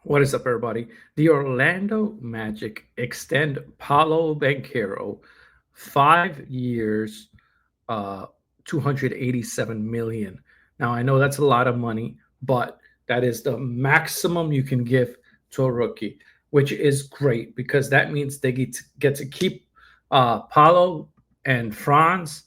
What is up, everybody? The Orlando Magic extend Paolo Banchero 5 years, 287 million. Now I know that's a lot of money, but that is the maximum you can give to a rookie, which is great because that means they get to keep Paolo and Franz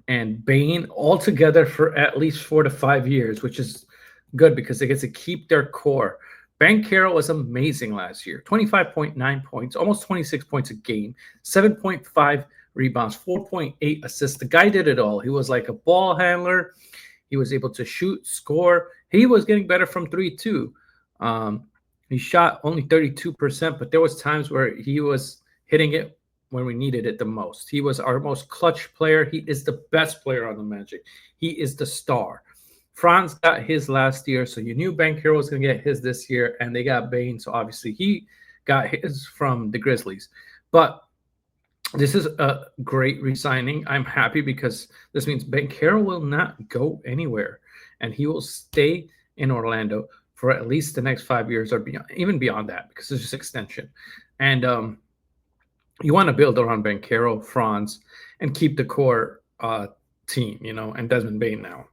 and Bain all together for at least 4 to 5 years, which is good because they get to keep their core. Banchero was amazing last year. 25.9 points, almost 26 points a game, 7.5 rebounds, 4.8 assists. The guy did it all. He was like a ball handler. He was able to shoot, score. He was getting better from three too. Um, he shot only 32%, but there was times where he was hitting it when we needed it the most. He was our most clutch player. He is the best player on the Magic. He is the star. Franz got his last year, so you knew Banchero was going to get his this year, and they got Bain, so obviously he got his from the Grizzlies. But this is a great resigning. I'm happy because this means Banchero will not go anywhere, and he will stay in Orlando for at least the next 5 years or beyond, even beyond that, because it's just extension. And you want to build around Banchero, Franz, and keep the core team, and Desmond Bain now.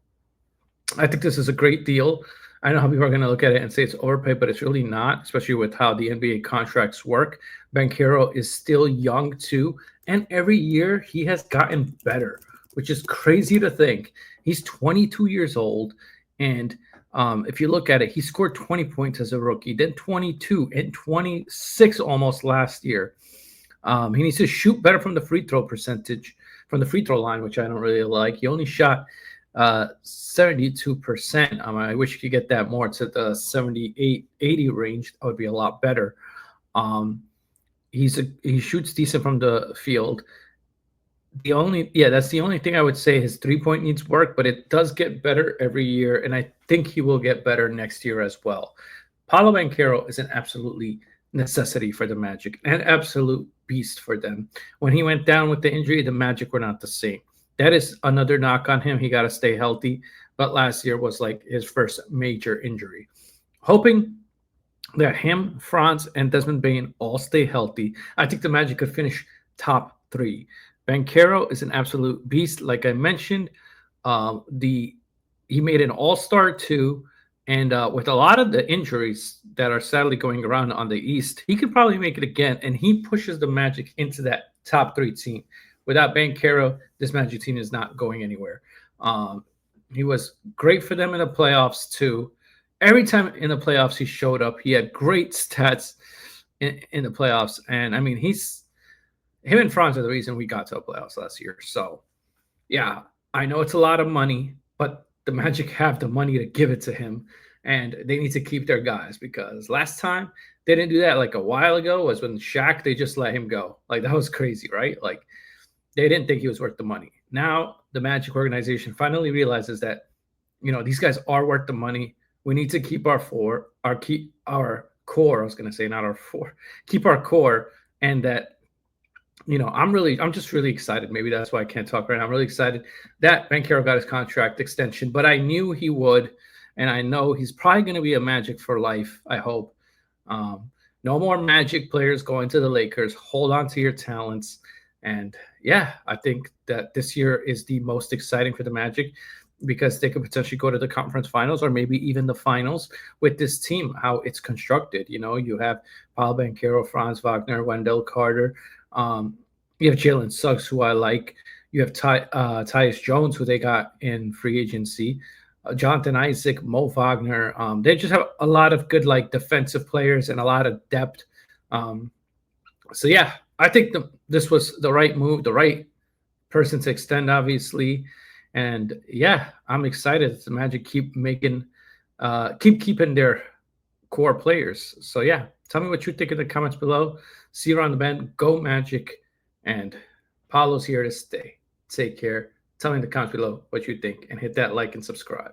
I think this is a great deal. I know how people are going to look at it and say it's overpaid, but it's really not, especially with how the NBA contracts work. Banchero is still young too, and every year he has gotten better, which is crazy to think. He's 22 years old, and if you look at it, he scored 20 points as a rookie, then 22 and 26 almost last year. He needs to shoot better from the free throw percentage, from the free throw line, which I don't really like. He only shot 72%. I wish you could get that more to the 78, 80 range. That would be a lot better. Um, he shoots decent from the field. That's the only thing I would say. His 3 point needs work, but it does get better every year, and I think he will get better next year as well. Paulo Banchero is an absolutely necessity for the Magic, an absolute beast for them. When he went down with the injury, the Magic were not the same. That is another knock on him. He got to stay healthy, but last year was like his first major injury. Hoping that him, Franz, and Desmond Bain all stay healthy, I think the Magic could finish top three. Banchero is an absolute beast, like I mentioned. The He made an All Star too, and with a lot of the injuries that are sadly going around on the East, he could probably make it again, and he pushes the Magic into that top three team. Without Banchero, this Magic team is not going anywhere. Um, he was great for them in the playoffs too. Every time in the playoffs he showed up, he had great stats in the playoffs, and I mean he's him and Franz are the reason we got to the playoffs last year. So yeah, I know it's a lot of money, but the Magic have the money to give it to him, and they need to keep their guys because last time they didn't do that. Like a while ago was when Shaq they just let him go. Like that was crazy, right? Like they didn't think he was worth the money. Now the Magic organization finally realizes that these guys are worth the money. We need to keep our core. I was gonna say not our four, keep our core, and that I'm just really excited. Maybe that's why I can't talk right now. I'm really excited that Banchero got his contract extension, but I knew he would, and I know he's probably going to be a Magic for life. I hope. Um, no more Magic players going to the Lakers. Hold on to your talents, and yeah, I think that this year is the most exciting for the Magic because they could potentially go to the conference finals or maybe even the finals with this team. How it's constructed, you have Paul Banchero, Franz Wagner, Wendell Carter. Um, you have Jalen Suggs, who I like. You have Tyus Jones, who they got in free agency. Jonathan Isaac, Mo Wagner. They just have a lot of good like defensive players and a lot of depth. Um, so yeah, I think this was the right move, the right person to extend, obviously. And yeah, I'm excited. The Magic keep keeping their core players. So yeah, tell me what you think in the comments below. See you around the bend. Go Magic, and Paulo's here to stay. Take care. Tell me in the comments below what you think, and hit that like and subscribe.